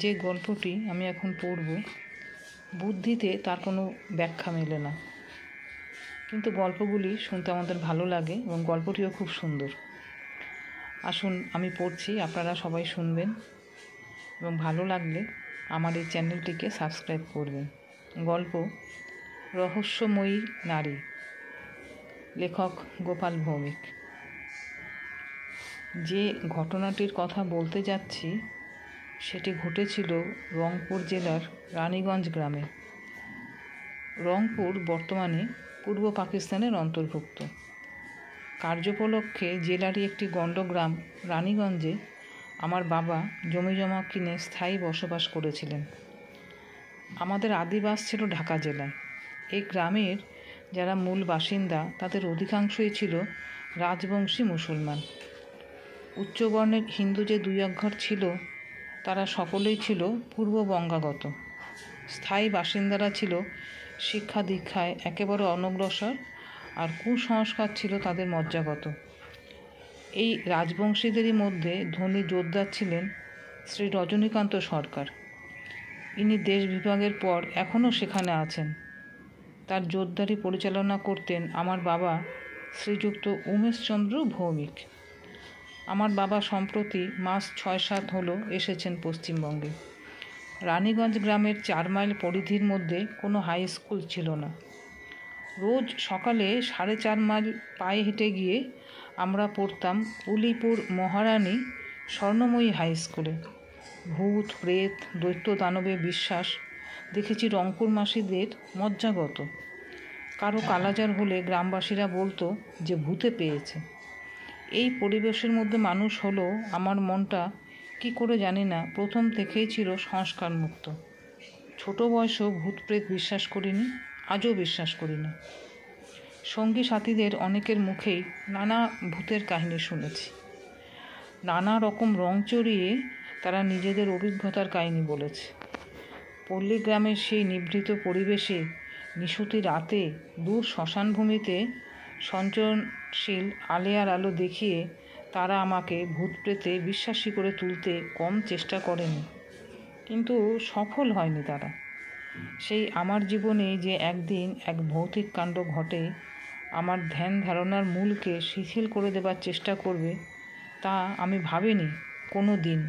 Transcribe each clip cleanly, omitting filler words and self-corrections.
যে গল্পটি আমি এখন পড়ব, বুদ্ধিতে তার কোনো ব্যাখ্যা মেলে না, কিন্তু গল্পগুলি শুনতে আমাদের ভালো লাগে এবং গল্পটিও খুব সুন্দর। আসুন আমি পড়ছি, আপনারা সবাই শুনবেন এবং ভালো লাগলে আমার এই চ্যানেলটিকে সাবস্ক্রাইব করবেন। গল্প রহস্যময়ী নারী, লেখক গোপাল ভৌমিক। যে ঘটনাটির কথা বলতে যাচ্ছি সেটি ঘটেছিল রংপুর জেলার রানীগঞ্জ গ্রামে। রংপুর বর্তমানে পূর্ব পাকিস্তানের অন্তর্ভুক্ত। কার্যোপলক্ষে জেলারই একটি গণ্ডগ্রাম রানীগঞ্জে আমার বাবা জমিজমা কিনে স্থায়ী বসবাস করেছিলেন। আমাদের আদিবাস ছিল ঢাকা জেলায়। এই গ্রামের যারা মূল বাসিন্দা তাদের অধিকাংশই ছিল রাজবংশী মুসলমান। উচ্চবর্ণের হিন্দু যে দুই এক ঘর ছিল তারা সকলেই ছিল পূর্ব বঙ্গাগত। স্থায়ী বাসিন্দারা ছিল শিক্ষা দীক্ষায় একেবারে অনগ্রসর, আর কুসংস্কার ছিল তাদের মজ্জাগত। এই রাজবংশীদেরই মধ্যে ধনী জোরদার ছিলেন শ্রী রজনীকান্ত সরকার। ইনি দেশ বিভাগের পর এখনও সেখানে আছেন। তার জোরদারি পরিচালনা করতেন আমার বাবা শ্রীযুক্ত উমেশচন্দ্র ভৌমিক। আমার বাবা সম্প্রতি মাস 6-7 হলো এসেছেন পশ্চিমবঙ্গে। রানীগঞ্জ গ্রামের 4 মাইল পরিধির মধ্যে কোনো হাই স্কুল ছিল না। রোজ সকালে 4.5 মাইল পায়ে হেঁটে গিয়ে আমরা পড়তাম উলিপুর মহারানী স্বর্ণময়ী হাই স্কুলে। ভূত প্রেত দৈত্য দানবে বিশ্বাস দেখেছি রংপুর মাসিদের মজ্জাগত। কারো কালাজার হলে গ্রামবাসীরা বলতো যে ভূতে পেয়েছে। এই পরিবেশের মধ্যে মানুষ হলো আমার মনটা কি করে জানি না প্রথম থেকেই ছিল সংস্কার মুক্ত। ছোট বয়সেও ভূত প্রেত বিশ্বাস করিনি, আজও বিশ্বাস করি না। সঙ্গী সাথীদের অনেকের মুখেই নানা ভূতের কাহিনী শুনেছি। নানা রকম রং চড়িয়ে তারা নিজেদের অভিজ্ঞতার কাহিনী বলেছে। পল্লী গ্রামের সেই নিভৃত পরিবেশে নিশুতি রাতে দূর শ্মশানভূমিতে সঞ্চরণশীল আলেয়ার আলো দেখিয়ে তারা আমাকে ভূত প্রেতে বিশ্বাসী করে তুলতে কম চেষ্টা করেনি, কিন্তু সফল হয়নি তারা। সেই আমার জীবনে যে একদিন এক ভৌতিক কাণ্ড ঘটে আমার ধ্যান ধারণার মূলকে শিথিল করে দেবার চেষ্টা করবে, তা আমি ভাবিনি কোনো দিন।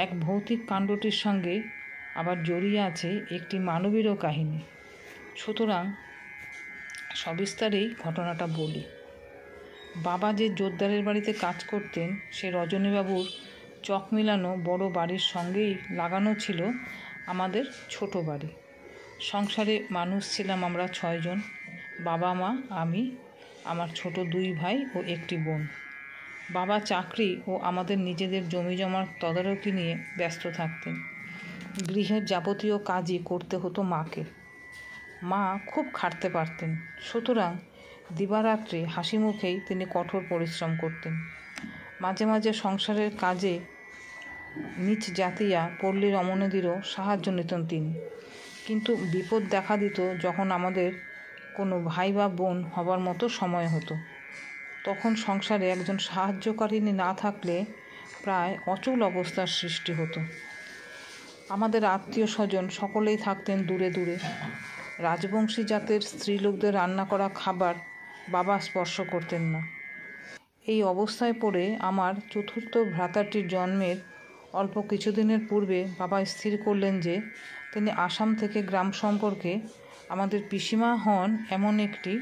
এক ভৌতিক কাণ্ডটির সঙ্গে আবার জড়িয়ে আছে একটি মানবীরও কাহিনী। সুতরাং সবিস্তারেই ঘটনাটা বলি। বাবা যে জোরদারের বাড়িতে কাজ করতেন সে রজনীবাবুর চক মিলানো বড় বাড়ির সঙ্গেই লাগানো ছিল আমাদের ছোট বাড়ি। সংসারে মানুষ ছিলাম আমরা 6 জন, বাবা মা, আমি, আমার ছোট 2 ভাই ও একটি বোন। বাবা চাকরি ও আমাদের নিজেদের জমি জমার তদারকি নিয়ে ব্যস্ত থাকতেন। গৃহের যাবতীয় কাজই করতে হতো মাকে। মা খুব খাটতে পারতেন, সুতরাং দিবারাত্রে হাসি মুখেই তিনি কঠোর পরিশ্রম করতেন। মাঝে মাঝে সংসারের কাজে নিচ জাতিয়া পল্লীর অমনেদেরও সাহায্য নিতেন তিনি। কিন্তু বিপদ দেখা দিত যখন আমাদের কোনো ভাই বা বোন হবার মতো সময় হতো। তখন সংসারে একজন সাহায্যকারিণী না থাকলে প্রায় অচল অবস্থার সৃষ্টি হতো। আমাদের আত্মীয় স্বজন সকলেই থাকতেন দূরে দূরে। রাজবংশী জাতের স্ত্রীলোকদের রান্না করা খাবার বাবা স্পর্শ করতেন না। এই অবস্থায় পড়ে আমার চতুর্থ ভ্রাতাটির জন্মের অল্প কিছুদিনের পূর্বে বাবা স্থির করলেন যে তিনি আসাম থেকে গ্রাম সম্পর্কে আমাদের পিসিমা হন এমন একটি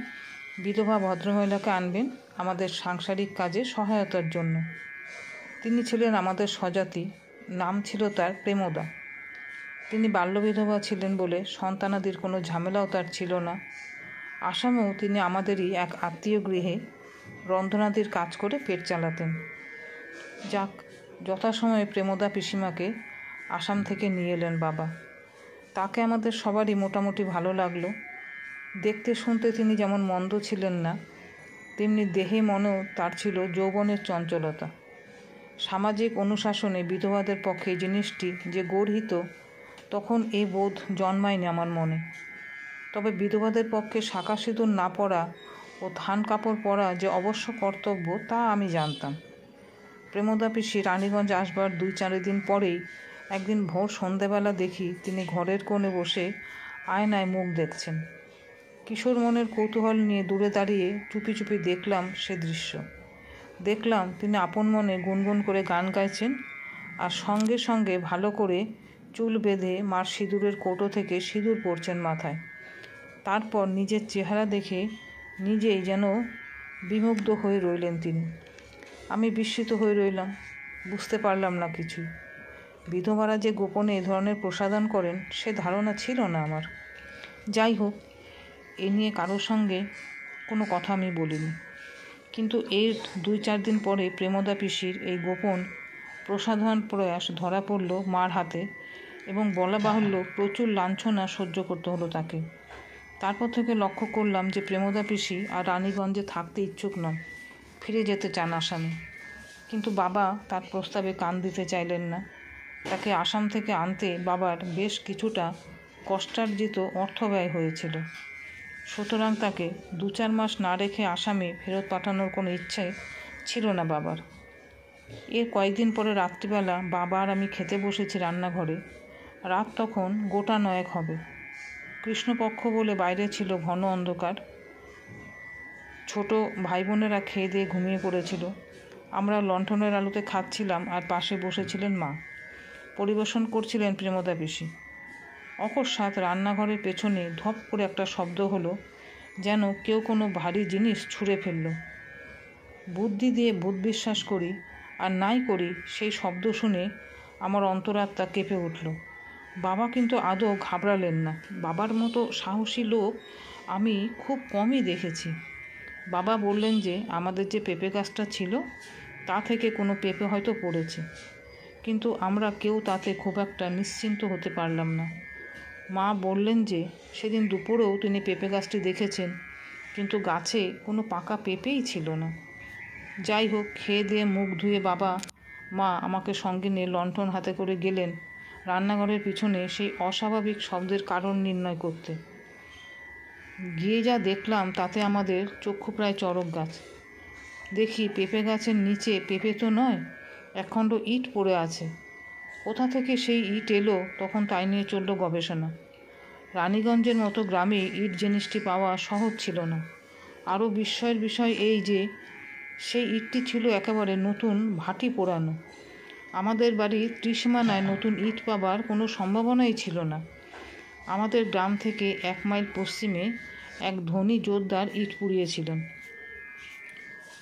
বিধবা ভদ্রমহিলাকে আনবেন আমাদের সাংসারিক কাজে সহায়তার জন্য। তিনি ছিলেন আমাদের স্বজাতি, নাম ছিল তার প্রেমদা। তিনি বাল্যবিধবা ছিলেন বলে সন্তানাদির কোনো ঝামেলাও তার ছিল না। আসামেও তিনি আমাদেরই এক আত্মীয় গৃহে রন্ধনাদির কাজ করে পেট চালাতেন। যাক, যথাসময়ে প্রেমদা পিসিমাকে আসাম থেকে নিয়ে এলেন বাবা। তাকে আমাদের সবারই মোটামুটি ভালো লাগলো। দেখতে শুনতে তিনি যেমন মন্দ ছিলেন না, তেমনি দেহে মনেও তার ছিল যৌবনের চঞ্চলতা। সামাজিক অনুশাসনে বিধবাদের পক্ষে জিনিসটি যে গর্হিত তখন এই বোধ জন্মায়নি আমার মনে। তবে বিধবাদের পক্ষে শাঁকা সিঁদুর না পরা ও থান কাপড় পরা যে অবশ্য কর্তব্য তা আমি জানতাম। প্রেমদা পিসি রানীগঞ্জ আসবার 2-4 দিন পরেই একদিন ভোর সন্ধেবেলা দেখি তিনি ঘরের কোণে বসে আয়নায় মুখ দেখছেন। কিশোর মনের কৌতূহল নিয়ে দূরে দাঁড়িয়ে চুপি চুপি দেখলাম সে দৃশ্য। দেখলাম তিনি আপন মনে গুনগুন করে গান গাইছেন, আর সঙ্গে সঙ্গে ভালো করে চুল বেঁধে মার সিঁদুরের কৌটো থেকে সিঁদুর পরছেন মাথায়। তারপর নিজের চেহারা দেখে নিজেই যেন বিমুগ্ধ হয়ে রইলেন তিনি। আমি বিস্মিত হয়ে রইলাম, বুঝতে পারলাম না কিছুই। বিধবারা যে গোপনে এ ধরনের প্রসাধন করেন সে ধারণা ছিল না আমার। যাই হোক, এ নিয়ে কারোর সঙ্গে কোনো কথা আমি বলিনি। কিন্তু এর 2-4 দিন পরে প্রেমদা পিসির এই গোপন প্রসাধন প্রয়াস ধরা পড়ল মার হাতে, এবং বলা বাহুল্য প্রচুর লাঞ্ছনা সহ্য করতে হলো তাকে। তারপর থেকে লক্ষ্য করলাম যে প্রেমদা পিসি আর রানীগঞ্জে থাকতে ইচ্ছুক নন, ফিরে যেতে চান আসামে। কিন্তু বাবা তার প্রস্তাবে কান দিতে চাইলেন না। তাকে আসাম থেকে আনতে বাবার বেশ কিছুটা কষ্টার্জিত অর্থ ব্যয় হয়েছিল। সুতরাং তাকে 2-4 মাস না রেখে আসামে ফেরত পাঠানোর কোনো ইচ্ছে ছিল না বাবার। এর কয়েকদিন পরে রাত্রিবেলা বাবা আর আমি খেতে বসেছি রান্নাঘরে। রাত তখন 9:15 হবে। কৃষ্ণপক্ষ বলে বাইরে ছিল ঘন অন্ধকার। ছোট ভাই বোনেরা খেয়ে দিয়ে ঘুমিয়ে পড়েছিল। আমরা লণ্ঠনের আলোতে খাচ্ছিলাম, আর পাশে বসেছিলেন মা। পরিবেশন করছিলেন প্রেমদা পিসি। অকস্মাৎ রান্নাঘরের পেছনে ধপ করে একটা শব্দ হলো, যেন কেউ কোনো ভারী জিনিস ছুঁড়ে ফেলল। বুদ্ধি দিয়ে ভূত বিশ্বাস করি আর নাই করি, সেই শব্দ শুনে আমার অন্তরাত্মা কেঁপে উঠল। বাবা কিন্তু আদৌ ঘাবড়ালেন না। বাবার মতো সাহসী লোক আমি খুব কমই দেখেছি। বাবা বললেন যে আমাদের যে পেঁপে গাছটা ছিল তা থেকে কোনো পেঁপে হয়তো পড়েছে, কিন্তু আমরা কেউ তাতে খুব একটা নিশ্চিন্ত হতে পারলাম না। মা বললেন যে সেদিন দুপুরেও তিনি পেঁপে গাছটি দেখেছেন, কিন্তু গাছে কোনো পাকা পেঁপেই ছিল না। যাই হোক, খেয়ে দিয়ে মুখ ধুয়ে বাবা মা আমাকে সঙ্গে নিয়ে লণ্ঠন হাতে করে গেলেন রান্নাঘরের পিছনে সেই অস্বাভাবিক শব্দের কারণ নির্ণয় করতে। গিয়ে যা দেখলাম তাতে আমাদের চক্ষু প্রায় চড়ক গাছ। দেখি পেঁপে গাছের নিচে পেঁপে তো নয়, একখণ্ড ইট পড়ে আছে। কোথা থেকে সেই ইট এলো তখন তাই নিয়ে চলল গবেষণা। রানীগঞ্জের মতো গ্রামে ইট জিনিসটি পাওয়া সহজ ছিল না। আরও বিস্ময়ের বিষয় এই যে সেই ইটটি ছিল একেবারে নতুন ভাটি পোড়ানো। আমাদের বাড়ির ত্রিসীমানায় নতুন ইট পাবার কোনো সম্ভাবনাই ছিল না। আমাদের গ্রাম থেকে 1 মাইল পশ্চিমে এক ধনী জোরদার ইট পুড়িয়েছিলেন।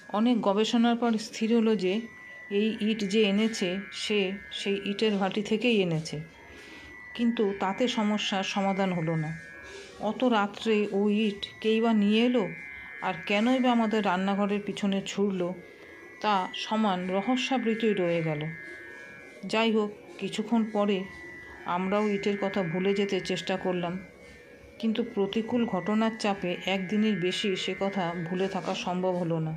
অনেক গবেষণার পর স্থির হলো যে এই ইট যে এনেছে সে সেই ইটের ভাটি থেকেই এনেছে। কিন্তু তাতে সমস্যার সমাধান হলো না। অত রাত্রে ওই ইট কেই বা নিয়ে এলো, আর কেনই বা আমাদের রান্নাঘরের পিছনে ছুড়ল, তা সমান রহস্যাবৃতই রয়ে গেল। যাই হোক, কিছুক্ষণ পরে আমরাও ইটের কথা ভুলে যেতে চেষ্টা করলাম, কিন্তু প্রতিকূল ঘটনার চাপে একদিনের বেশি সে কথা ভুলে থাকা সম্ভব হলো না।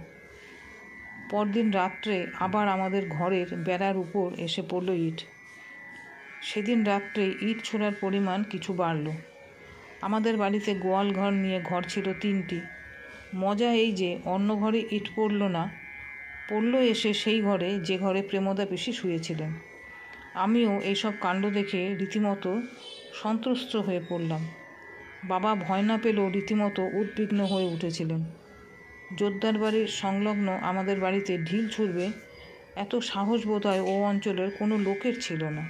পরদিন রাত্রে আবার আমাদের ঘরের বেড়ার উপর এসে পড়ল ইট। সেদিন রাত্রে ইট ছোড়ার পরিমাণ কিছু বাড়ল। আমাদের বাড়িতে গোয়াল ঘর নিয়ে ঘর ছিল 3টি। মজা এই যে অন্য ঘরে ইট পড়ল না, পড়ল এসে সেই ঘরে যে ঘরে প্রেমদা পিসি শুয়েছিলেন। আমিও এইসব কাণ্ড দেখে রীতিমতো সন্ত্রস্ত হয়ে পড়লাম। বাবা ভয় না পেলেও রীতিমতো উদ্বিগ্ন হয়ে উঠেছিলেন। জোরদার বাড়ির সংলগ্ন আমাদের বাড়িতে ঢিল ছুড়বে এত সাহস বোধহয় ও অঞ্চলের কোনো লোকের ছিল না।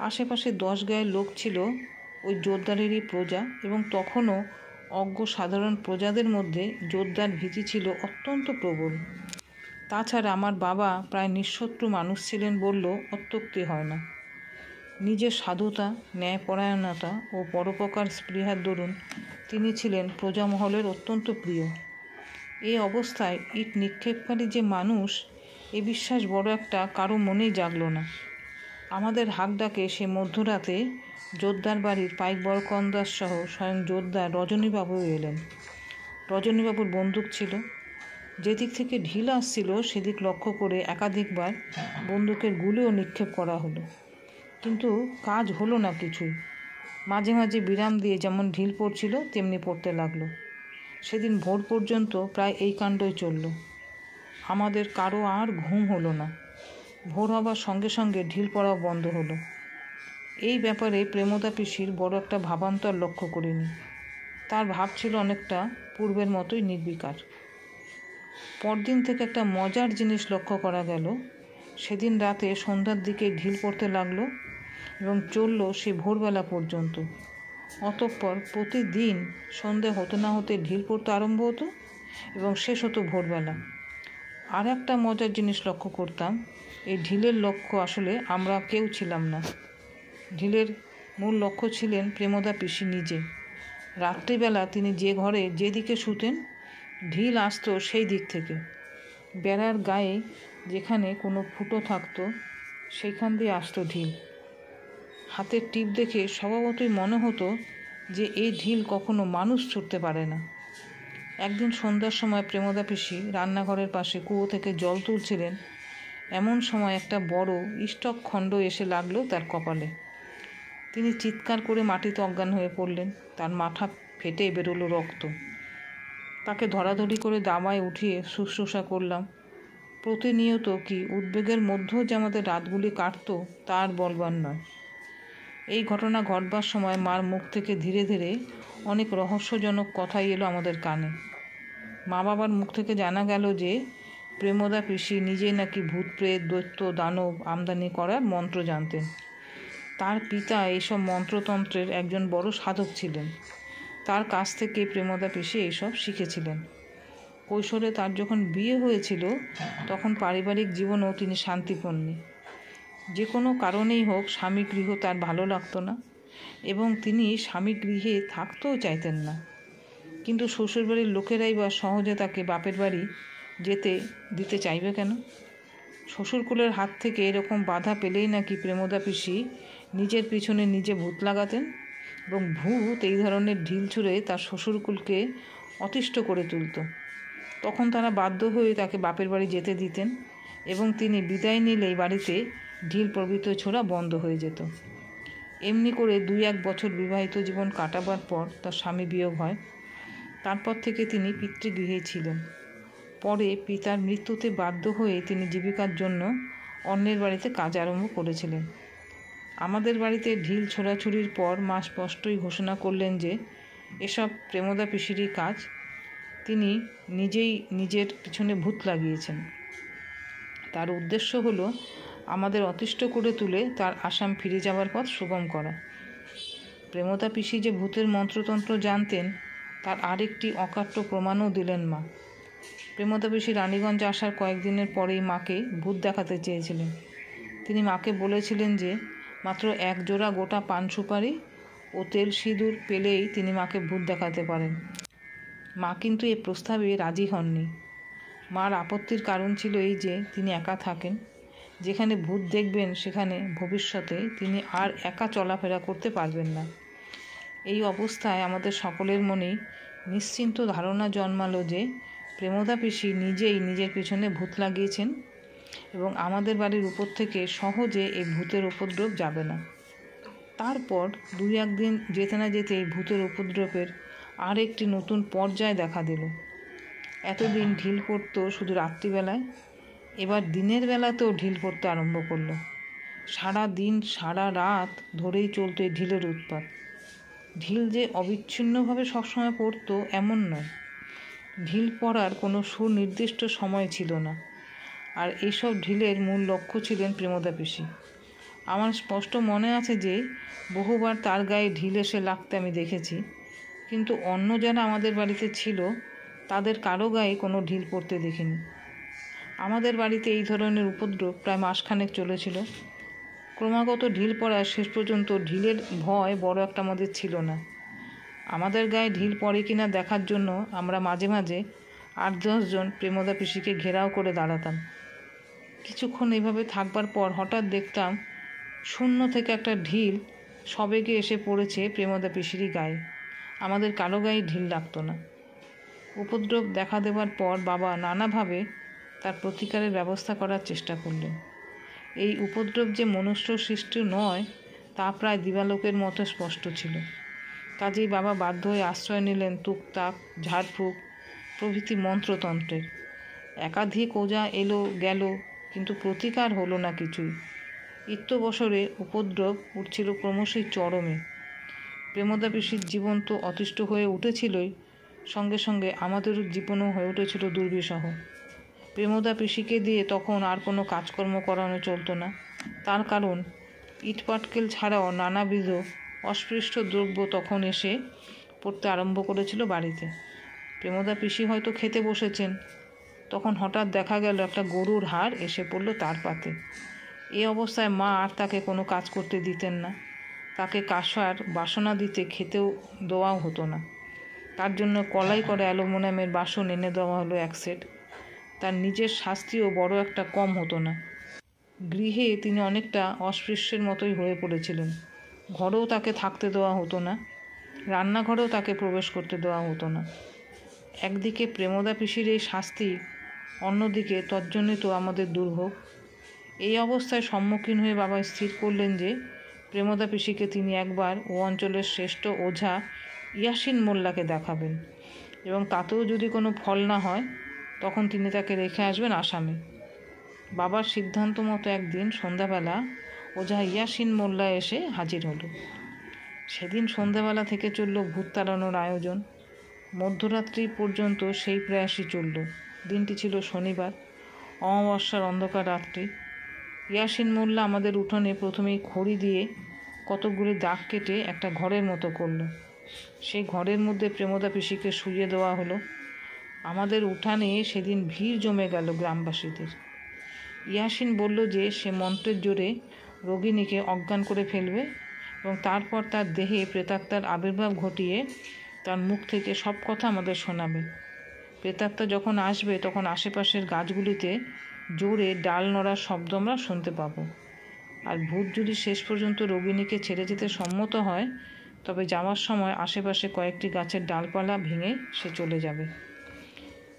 আশেপাশে 10 গায়ের লোক ছিল ওই জোরদারেরই প্রজা, এবং তখনও অজ্ঞ সাধারণ প্রজাদের মধ্যে জোরদার ভীতি ছিল অত্যন্ত প্রবল। তাছাড়া আমার বাবা প্রায় নিঃশত্রু মানুষ ছিলেন বললেও অত্যুক্তি হয় না। নিজের সাধুতা, ন্যায়পরায়ণতা ও পরোপকার স্পৃহার দরুন তিনি ছিলেন প্রজামহলের অত্যন্ত প্রিয়। এই অবস্থায় ইট নিক্ষেপকারী যে মানুষ, এ বিশ্বাস বড় একটা কারো মনেই জাগল না। আমাদের হাক ডাকে সে মধ্যরাতে জোরদার বাড়ির পাইক বরকন্দাস সহ স্বয়ং জোরদার রজনীবাবু এলেন। রজনীবাবুর বন্দুক ছিল। যেদিক থেকে ঢিল আসছিল সেদিক লক্ষ্য করে একাধিকবার বন্দুকের গুলিও নিক্ষেপ করা হলো, কিন্তু কাজ হলো না কিছুই। মাঝে মাঝে বিরাম দিয়ে যেমন ঢিল পড়ছিল তেমনি পড়তে লাগলো। সেদিন ভোর পর্যন্ত প্রায় এই কাণ্ডই চলল। আমাদের কারো আর ঘুম হলো না। ভোর হবার সঙ্গে সঙ্গে ঢিল পড়াও বন্ধ হলো। এই ব্যাপারে প্রেমদা পিসির বড় একটা ভাবান্তর লক্ষ্য করিনি। তার ভাব ছিল অনেকটা পূর্বের মতোই নির্বিকার। পরদিন থেকে একটা মজার জিনিস লক্ষ্য করা গেল। সেদিন রাতে সন্ধ্যার দিকে ঢিল পড়তে লাগলো এবং চলল সে ভোরবেলা পর্যন্ত। অতঃপর প্রতিদিন সন্ধে হতে না হতে ঢিল পড়তে আরম্ভ হতো এবং শেষ হতো ভোরবেলা। আর একটা মজার জিনিস লক্ষ্য করতাম, এই ঢিলের লক্ষ্য আসলে আমরা কেউ ছিলাম না। ঢিলের মূল লক্ষ্য ছিলেন প্রেমদা পিসি নিজে। রাত্রিবেলা তিনি যে ঘরে যেদিকে শুতেন, ঢিল আসতো সেই দিক থেকে। বেড়ার গায়ে যেখানে কোনো ফুটো থাকতো সেইখান দিয়ে আসতো ঢিল। হাতের টিপ দেখে স্বভাবতই মনে হতো যে এই ঢিল কখনো মানুষ ছুটতে পারে না। একদিন সন্ধ্যার সময় প্রেমদা পিসি রান্নাঘরের পাশে কুয়ো থেকে জল তুলছিলেন। এমন সময় একটা বড় ইষ্টক খণ্ড এসে লাগলো তার কপালে। তিনি চিৎকার করে মাটিতে অজ্ঞান হয়ে পড়লেন। তার মাথা ফেটে বেরোলো রক্ত। তাকে ধরাধরি করে দামায় উঠিয়ে শুশ্রূষা করলাম। প্রতিনিয়ত কি উদ্বেগের মধ্যেও যে আমাদের রাতগুলি কাটত তার বলবার নয়। এই ঘটনা ঘটবার সময় মার মুখ থেকে ধীরে ধীরে অনেক রহস্যজনক কথাই এলো আমাদের কানে। মা বাবার মুখ থেকে জানা গেল যে প্রেমদা পিসি নিজেই নাকি ভূত প্রেত দৈত্য দানব আমদানি করার মন্ত্র জানতেন। তার পিতা এইসব মন্ত্রতন্ত্রের একজন বড় সাধক ছিলেন। তার কাছ থেকে প্রেমদা পিসি এইসব শিখেছিলেন। কৈশোরে তার যখন বিয়ে হয়েছিল তখন পারিবারিক জীবনেও তিনি শান্তিপূর্ণ। যে কোনো কারণেই হোক স্বামী গৃহ তার ভালো লাগতো না এবং তিনি স্বামী গৃহে থাকতেও চাইতেন না। কিন্তু শ্বশুরবাড়ির লোকেরাই বা সহজে তাকে বাপের বাড়ি যেতে দিতে চাইবে কেন? শ্বশুরকুলের হাত থেকে এরকম বাধা পেলেই নাকি প্রেমদা পিসি নিজের পিছনে নিজে ভূত লাগাতেন এবং ভূত এই ধরনের ঢিল ছুঁড়ে তার শ্বশুরকুলকে অতিষ্ঠ করে তুলত। তখন তারা বাধ্য হয়ে তাকে বাপের বাড়ি যেতে দিতেন এবং তিনি বিদায় নিলেই বাড়িতে ঢিল প্রভৃতি ছোড়া বন্ধ হয়ে যেত। এমনি করে 2-1 বছর বিবাহিত জীবন কাটাবার পর তার স্বামী বিয়োগ হয়। তারপর থেকে তিনি পিতৃগৃহেই ছিলেন। পরে পিতার মৃত্যুতে বাধ্য হয়ে তিনি জীবিকার জন্য অন্যের বাড়িতে কাজ আরম্ভ করেছিলেন। আমাদের বাড়িতে ঢিল ছোড়াছুড়ির পর মা স্পষ্টই ঘোষণা করলেন যে এসব প্রেমদা পিসিরই কাজ। তিনি নিজেই নিজের পিছনে ভূত লাগিয়েছেন। তার উদ্দেশ্য হলো আমাদের অতিষ্ঠ করে তুলে তার আসাম ফিরে যাবার পথ সুগম করা। প্রেমদা পিসি যে ভূতের মন্ত্রতন্ত্র জানতেন তার আরেকটি অকাট্য প্রমাণও দিলেন মা। প্রেমদা পিসি রানীগঞ্জ আসার কয়েকদিনের পরেই মাকে ভূত দেখাতে চেয়েছিলেন। তিনি মাকে বলেছিলেন যে মাত্র 1 জোড়া গোটা পান সুপারি ও তেল সিঁদুর পেলেই তিনি মাকে ভূত দেখাতে পারেন। মা কিন্তু এ প্রস্তাবে রাজি হননি। মার আপত্তির কারণ ছিল এই যে তিনি একা থাকেন। যেখানে ভূত দেখবেন সেখানে ভবিষ্যতে তিনি আর একা চলাফেরা করতে পারবেন না। এই অবস্থায় আমাদের সকলের মনেই নিশ্চিন্ত ধারণা জন্মালো যে প্রেমদা পিসি নিজেই নিজের পিছনে ভূত লাগিয়েছেন এবং আমাদের বাড়ির উপর থেকে সহজে এই ভূতের উপদ্রব যাবে না। তারপর 2-1 দিন যেতে না যেতেই ভূতের উপদ্রবের আর একটি নতুন পর্যায় দেখা দিল। এতদিন ঢিল পড়তো শুধু রাত্রিবেলায়, এবার দিনের বেলাতেও ঢিল পড়তে আরম্ভ করলো। সারা দিন সারা রাত ধরেই চলতো এই ঢিলের উৎপাত। ঢিল যে অবিচ্ছিন্নভাবে সবসময় পড়তো এমন নয়। ঢিল পড়ার কোনো সুনির্দিষ্ট সময় ছিল না। আর এইসব ঢিলের মূল লক্ষ্য ছিলেন প্রেমদা পিসি। আমার স্পষ্ট মনে আছে যে বহুবার তার গায়ে ঢিল এসে লাগতে আমি দেখেছি, কিন্তু অন্য যারা আমাদের বাড়িতে ছিল তাদের কারো গায়ে কোনো ঢিল পড়তে দেখিনি। আমাদের বাড়িতে এই ধরনের উপদ্রব প্রায় মাসখানেক চলেছিল। ক্রমাগত ঢিল পড়ায় শেষ পর্যন্ত ঢিলের ভয় বড় একটা আমাদের ছিল না। আমাদের গায়ে ঢিল পড়ে কিনা দেখার জন্য আমরা মাঝে মাঝে 8-10 জন প্রেমদা পিসিকে ঘেরাও করে দাঁড়াতাম। কিছুক্ষণ এইভাবে থাকবার পর হঠাৎ দেখতাম শূন্য থেকে একটা ঢিল সবেগে এসে পড়েছে প্রেমদা পিসিরই গায়ে। আমাদের কারো গায়ে ঢিল লাগতো না। উপদ্রব দেখা দেওয়ার পর বাবা নানাভাবে তার প্রতিকারের ব্যবস্থা করার চেষ্টা করলেন। এই উপদ্রব যে মনুষ্য সৃষ্টি নয় তা প্রায় দিবালোকের মতো স্পষ্ট ছিল। কাজেই বাবা বাধ্য হয়ে আশ্রয় নিলেন তুকতাক, ঝাড়ফুঁক প্রভৃতি মন্ত্রতন্ত্রের। একাধিক ওঝা এলো গেল, কিন্তু প্রতিকার হলো না কিছুই। বছরে উপদ্রব উঠছিল ক্রমশই চরমে। প্রেমদা পিসির জীবন তো অতিষ্ঠ হয়ে উঠেছিলই, সঙ্গে সঙ্গে আমাদেরও জীবনও হয়ে উঠেছিল দুর্বিষহ। প্রেমদা পিসিকে দিয়ে তখন আর কোনো কাজকর্ম করানো চলতো না। তার কারণ ইটপাটকেল ছাড়াও নানাবিধ অস্পৃষ্ট দ্রব্য তখন এসে পড়তে আরম্ভ করেছিল বাড়িতে। প্রেমদা পিসি হয়তো খেতে বসেছেন, তখন হঠাৎ দেখা গেল একটা গরুর হাড় এসে পড়ল তার পাতে। এই অবস্থায় মা আর তাকে কোনো কাজ করতে দিতেন না। তাকে কাঁসার বাসনা দিতে খেতেও দেওয়াও হতো না। তার জন্য কলাই করে অ্যালুমিনিয়ামের বাসন এনে দেওয়া হলো এক সেট। তার নিজের শাস্তিও বড় একটা কম হতো না। গৃহে তিনি অনেকটা অস্পৃশ্যের মতোই হয়ে পড়েছিলেন। ঘরেও তাকে থাকতে দেওয়া হতো না, রান্নাঘরেও তাকে প্রবেশ করতে দেওয়া হতো না। একদিকে প্রেমদা পিসির এই শাস্তি, অন্যদিকে তজ্জনিত আমাদের দুর্ভোগ। এই অবস্থায় সম্মুখীন হয়ে বাবা স্থির করলেন যে প্রেমদা পিসিকে তিনি একবার ও অঞ্চলের শ্রেষ্ঠ ওঝা ইয়াসিন মোল্লাকে দেখাবেন, এবং তাতেও যদি কোনো ফল না হয় তখন তিনি তাকে রেখে আসবেন আসামে। বাবার সিদ্ধান্ত মতো একদিন সন্ধ্যাবেলা ওঝা ইয়াসিন মোল্লা এসে হাজির হলো। সেদিন সন্ধ্যাবেলা থেকে চলল ভূত তাড়ানোর আয়োজন। মধ্যরাত্রি পর্যন্ত সেই প্রয়াসই চলল। দিনটি ছিল শনিবার, অমাবস্যার অন্ধকার রাত্রি। ইয়াসিন মোল্লা আমাদের উঠোনে প্রথমেই খড়ি দিয়ে কতকগুলি দাগ কেটে একটা ঘরের মতো করল। সেই ঘরের মধ্যে প্রেমদা পিসিকে শুইয়ে দেওয়া হলো। আমাদের উঠানে সেদিন ভিড় জমে গেল গ্রামবাসীদের। ইয়াসিন বলল যে সে মন্ত্রের জোরে রোগিণীকে অজ্ঞান করে ফেলবে এবং তারপর তার দেহে প্রেতাত্মার আবির্ভাব ঘটিয়ে তার মুখ থেকে সব কথা আমাদের শোনাবে। প্রেতাত্মা যখন আসবে তখন আশেপাশের গাছগুলিতে জোরে ডাল নড়ার শব্দ আমরা শুনতে পাবো। আর ভূত যদি শেষ পর্যন্ত রোগিণীকে ছেড়ে যেতে সম্মত হয় তবে যাওয়ার সময় আশেপাশে কয়েকটি গাছের ডালপালা ভেঙে সে চলে যাবে।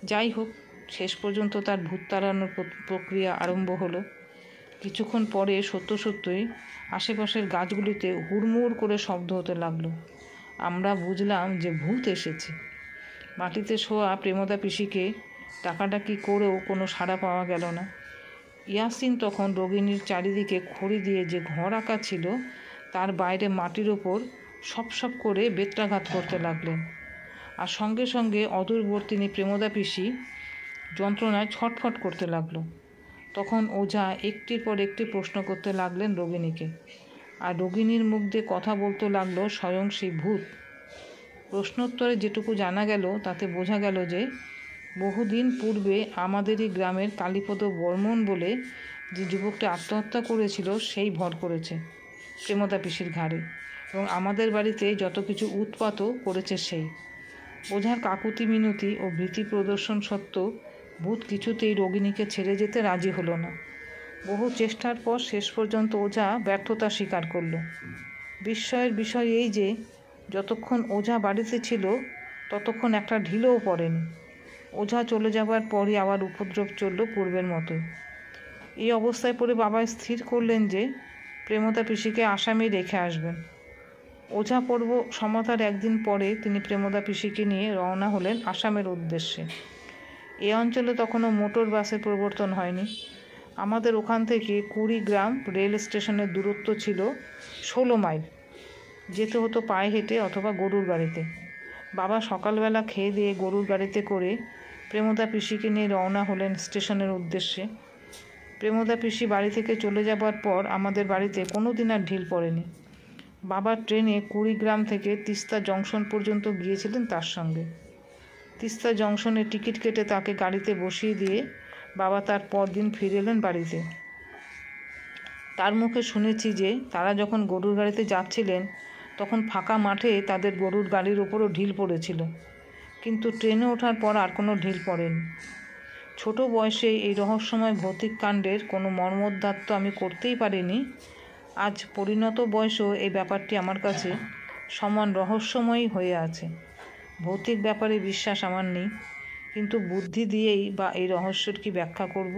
যাই হোক, শেষ পর্যন্ত তার ভূত তাড়ানোর প্রক্রিয়া আরম্ভ হলো। কিছুক্ষণ পরে সত্যই আশেপাশের গাছগুলিতে হুড়মুড় করে শব্দ হতে লাগলো। আমরা বুঝলাম যে ভূত এসেছে। মাটিতে শোয়া প্রেমদা পিসিকে ডাকাডাকি করেও কোনো সাড়া পাওয়া গেল না। ইয়াসিন তখন রোগিণীর চারিদিকে খড়ি দিয়ে যে ঘর আঁকা ছিল তার বাইরে মাটির ওপর সপ করে বেত্রাঘাত করতে লাগলেন। আর সঙ্গে সঙ্গে অদূরবর্তিনী প্রেমদা পিসি যন্ত্রণায় ছটফট করতে লাগলো। তখন ওঝা একটির পর একটি প্রশ্ন করতে লাগলেন রোগিণীকে, আর রোগিণীর মুখ দিয়ে কথা বলতে লাগলো স্বয়ং সেই ভূত। প্রশ্নোত্তরে যেটুকু জানা গেল তাতে বোঝা গেল যে বহুদিন পূর্বে আমাদেরই গ্রামের কালীপদ বর্মন বলে যে যুবকটি আত্মহত্যা করেছিল সেই ভর করেছে প্রেমদা পিসির ঘাড়ে, এবং আমাদের বাড়িতে যত কিছু উৎপাতও করেছে সেই। ওঝার কাকুতি মিনতি ও ভীতি প্রদর্শন সত্ত্বেও ভূত কিছুতেই রোগিণীকে ছেড়ে যেতে রাজি হলো না। বহু চেষ্টার পর শেষ পর্যন্ত ওঝা ব্যর্থতা স্বীকার করল। বিস্ময়ের বিষয় এই যে যতক্ষণ ওঝা বাড়িতে ছিল ততক্ষণ একটা ঢিলও পড়েনি। ওঝা চলে যাবার পরই আবার উপদ্রব চলল পূর্বের মতোই। এই অবস্থায় পড়ে বাবা স্থির করলেন যে প্রেমদা পিসিকে আসামে রেখে আসবেন। ওঝা পর্ব সমাতার একদিন পরে তিনি প্রেমদা পিসিকে নিয়ে রওনা হলেন আসামের উদ্দেশ্যে। এ অঞ্চলে তখনও মোটর বাসের প্রবর্তন হয়নি। আমাদের ওখান থেকে কুড়িগ্রাম রেল স্টেশনের দূরত্ব ছিল 16 মাইল। যেতে হতো পায়ে হেঁটে অথবা গরুর গাড়িতে। বাবা সকালবেলা খেয়ে দিয়ে গরুর গাড়িতে করে প্রেমদা পিসিকে নিয়ে রওনা হলেন স্টেশনের উদ্দেশ্যে। প্রেমদা পিসি বাড়ি থেকে চলে যাবার পর আমাদের বাড়িতে কোনো দিন আর ঢিল পড়েনি। বাবা ট্রেনে কুড়িগ্রাম থেকে তিস্তা জংশন পর্যন্ত গিয়েছিলেন তার সঙ্গে। তিস্তা জংশনে টিকিট কেটে তাকে গাড়িতে বসিয়ে দিয়ে বাবা তার পরদিন ফিরে এলেন বাড়িতে। তার মুখে শুনেছি যে তারা যখন গরুর গাড়িতে যাচ্ছিলেন তখন ফাঁকা মাঠে তাদের গরুর গাড়ির ওপরও ঢিল পড়েছিল, কিন্তু ট্রেনে ওঠার পর আর কোনো ঢিল পড়েনি। ছোট বয়সে এই রহস্যময় ভৌতিক কাণ্ডের কোনো মর্মোদ্ধাত্ত আমি করতেই পারিনি। আজ পরিণত বয়সেও এই ব্যাপারটি আমার কাছে সমান রহস্যময়ী হয়ে আছে। ভৌতিক ব্যাপারে বিশ্বাস আমার নেই, কিন্তু বুদ্ধি দিয়েই বা এই রহস্যের কি ব্যাখ্যা করব?